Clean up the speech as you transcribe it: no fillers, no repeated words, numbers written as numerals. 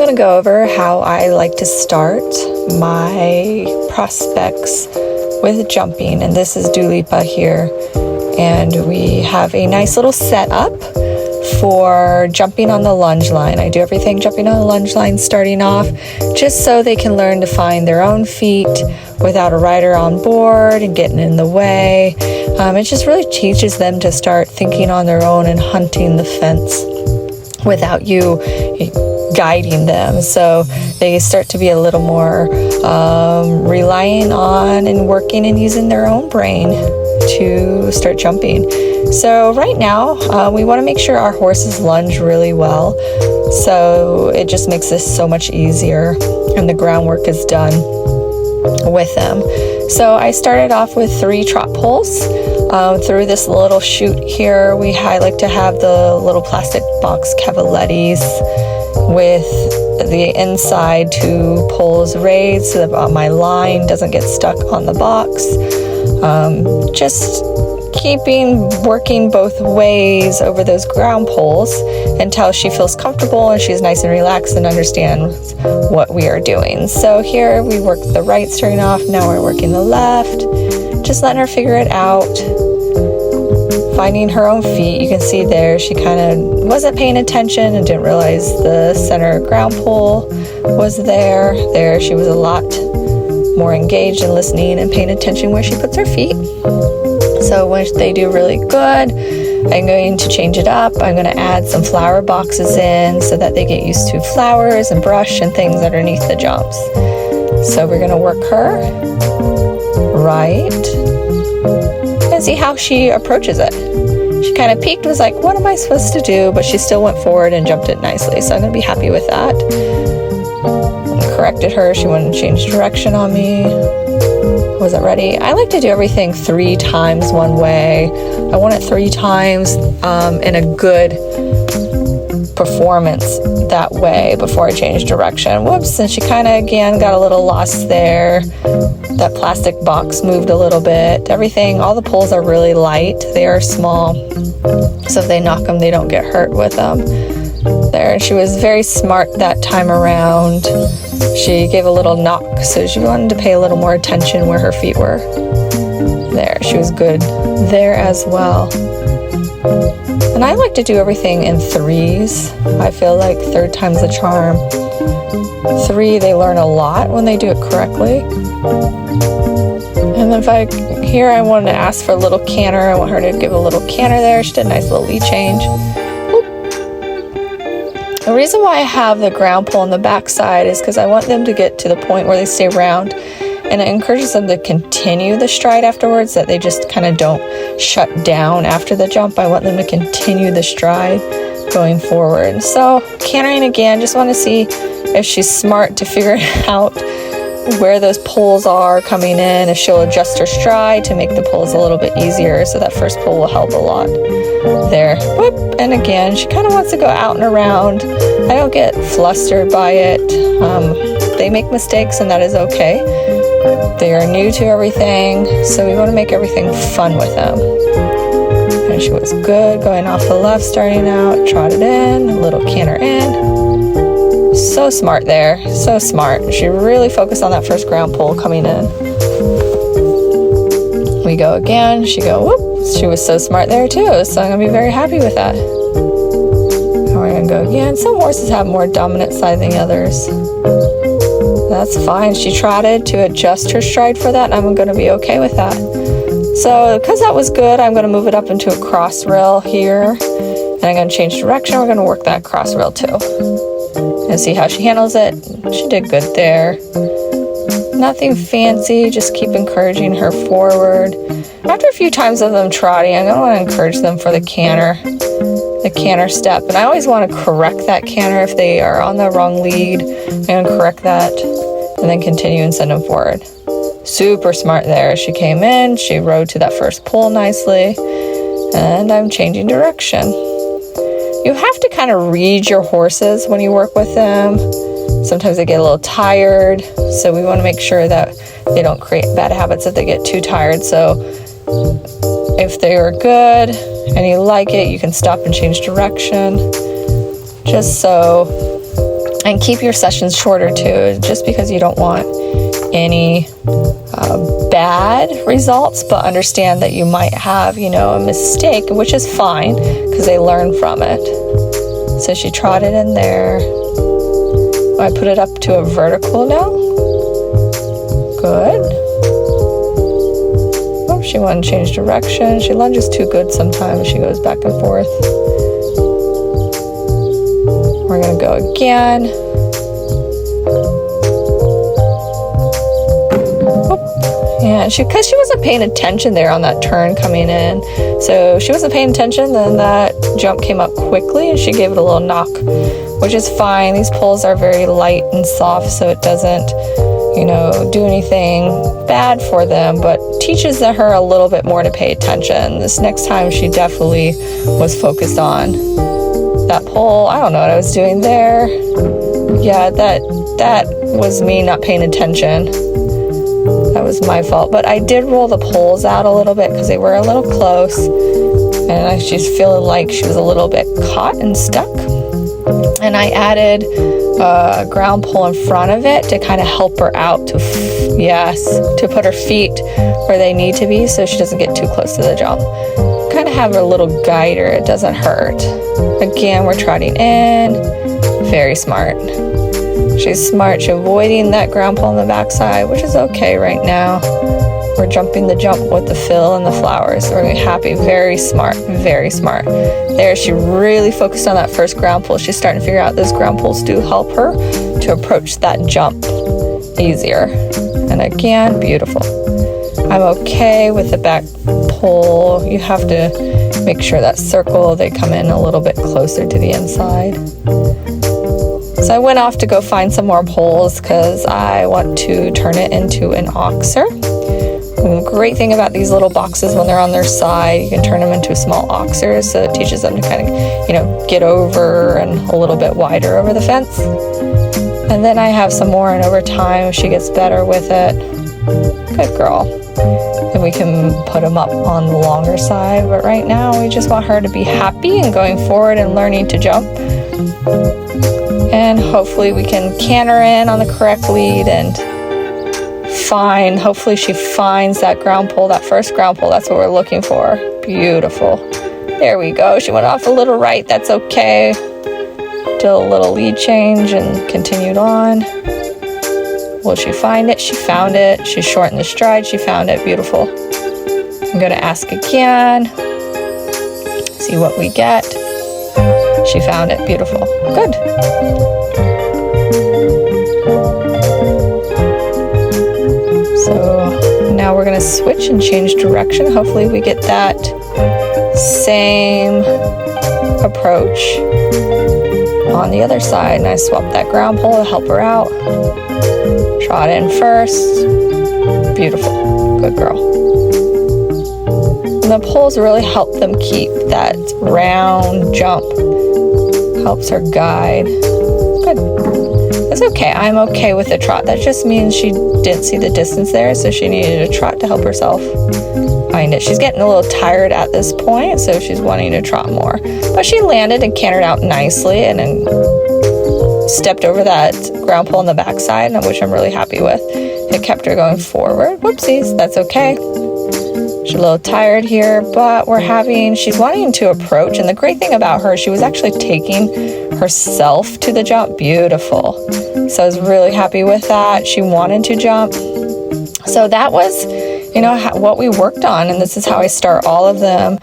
going to go over how I like to start my prospects with jumping. And this is Dua Lipa here. And we have a nice little setup for jumping on the lunge line. I do everything jumping on the lunge line starting off, just so they can learn to find their own feet without a rider on board and getting in the way. It just really teaches them to start thinking on their own and hunting the fence without you guiding them. So they start to be a little more relying on and working and using their own brain to start jumping. So right now, we want to make sure our horses lunge really well. So it just makes this so much easier and the groundwork is done with them. So I started off with 3 trot poles. Through this little chute here, I like to have the little plastic box cavalettis with the inside 2 poles raised so that my line doesn't get stuck on the box. Just working both ways over those ground poles until she feels comfortable and she's nice and relaxed and understands what we are doing. So here we worked the right starting off, now we're working the left, just letting her figure it out, finding her own feet. You can see there she kind of wasn't paying attention and didn't realize the center ground pole was there. There she was a lot more engaged in listening and paying attention where she puts her feet. So when they do really good, I'm going to change it up. I'm going to add some flower boxes in so that they get used to flowers and brush and things underneath the jumps. So we're going to work her right and see how she approaches it. She kind of peeked, was like, what am I supposed to do? But she still went forward and jumped it nicely. So I'm going to be happy with that. Corrected her. She wouldn't change direction on me. Wasn't ready. I like to do everything 3 times one way. I want it 3 times in a good performance that way before I change direction. Whoops, and she kind of again got a little lost there. That plastic box moved a little bit. Everything, all the poles are really light. They are small. So if they knock them, they don't get hurt with them. There, and she was very smart that time around. She gave a little knock, so she wanted to pay a little more attention where her feet were. There, she was good there as well. And I like to do everything in 3s. I feel like 3rd time's the charm. 3, they learn a lot when they do it correctly. And then I wanted to ask for a little canter. I want her to give a little canter there. She did a nice little lead change. The reason why I have the ground pole on the back side is because I want them to get to the point where they stay round, and it encourages them to continue the stride afterwards, that they just kind of don't shut down after the jump. I want them to continue the stride going forward. So cantering again, just want to see if she's smart to figure out where those poles are coming in, if she'll adjust her stride to make the poles a little bit easier, so that first pole will help a lot. There, whoop, and again, she kind of wants to go out and around. I don't get flustered by it. They make mistakes and that is okay. They are new to everything, so we want to make everything fun with them. And she was good, going off the left, starting out, trotted in, a little canter in. So smart there, so smart. She really focused on that first ground pole coming in. We go again, she go whoop. She was so smart there too, so I'm gonna be very happy with that. And we're gonna go again. Some horses have more dominant side than others. That's fine. She trotted to adjust her stride for that, and I'm gonna be okay with that. So because that was good, I'm gonna move it up into a cross rail here, and I'm gonna change direction. We're gonna work that cross rail too. And see how she handles it. She did good there. Nothing fancy, just keep encouraging her forward. After a few times of them trotting, I'm going to want to encourage them for the canter step. And I always want to correct that canter if they are on the wrong lead. I'm going to correct that and then continue and send them forward. Super smart there. She came in, she rode to that first pole nicely, and I'm changing direction. You have to kind of read your horses when you work with them. Sometimes they get a little tired, so we want to make sure that they don't create bad habits if they get too tired. So if they are good and you like it, you can stop and change direction, just so And keep your sessions shorter too, just because you don't want any bad results, but understand that you might have, a mistake, which is fine because they learn from it. So she trotted in there. I put it up to a vertical now. Good. Oh, she wanted to change direction. She lunges too good sometimes. She goes back and forth. We're going to go again. And because she wasn't paying attention there on that turn coming in. So she wasn't paying attention, then that jump came up quickly and she gave it a little knock, which is fine. These poles are very light and soft, so it doesn't, do anything bad for them, but teaches her a little bit more to pay attention. This next time she definitely was focused on that pole. I don't know what I was doing there. Yeah, that was me not paying attention. That was my fault. But I did roll the poles out a little bit because they were a little close. And I was just feeling like she was a little bit caught and stuck. And I added a ground pole in front of it to kind of help her out to put her feet where they need to be so she doesn't get too close to the jump. Kind of have a little guider. It doesn't hurt. Again, we're trotting in. Very smart. She's smart. She's avoiding that ground pole on the backside, which is okay right now. We're jumping the jump with the fill and the flowers. We're happy. Very smart. Very smart. There, she really focused on that first ground pole. She's starting to figure out those ground poles do help her to approach that jump easier. And again, beautiful. I'm okay with the back pole. You have to make sure that circle, they come in a little bit closer to the inside. So I went off to go find some more poles because I want to turn it into an auxer. And the great thing about these little boxes when they're on their side, you can turn them into small auxers, so it teaches them to kind of, get over and a little bit wider over the fence. And then I have some more, and over time she gets better with it. Good girl. Then we can put them up on the longer side, but right now we just want her to be happy and going forward and learning to jump. And hopefully we can canter in on the correct lead and hopefully she finds that ground pole, that first ground pole. That's what we're looking for. Beautiful. There we go. She went off a little right. That's okay. Did a little lead change and continued on. Will she find it? She found it. She shortened the stride. She found it. Beautiful. I'm going to ask again. See what we get. She found it. Beautiful. Good. So now we're going to switch and change direction. Hopefully we get that same approach on the other side. And I swapped that ground pole to help her out. Trot in first. Beautiful. Good girl. And the poles really help them keep that round jump. Helps her guide. Good. It's okay. I'm okay with the trot. That just means she didn't see the distance there, so she needed a trot to help herself find it. She's getting a little tired at this point, so she's wanting to trot more. But she landed and cantered out nicely and then stepped over that ground pole on the backside, which I'm really happy with. It kept her going forward. Whoopsies. That's okay. She's a little tired here, but she's wanting to approach. And the great thing about her, she was actually taking herself to the jump. Beautiful. So I was really happy with that. She wanted to jump. So that was, what we worked on. And this is how I start all of them.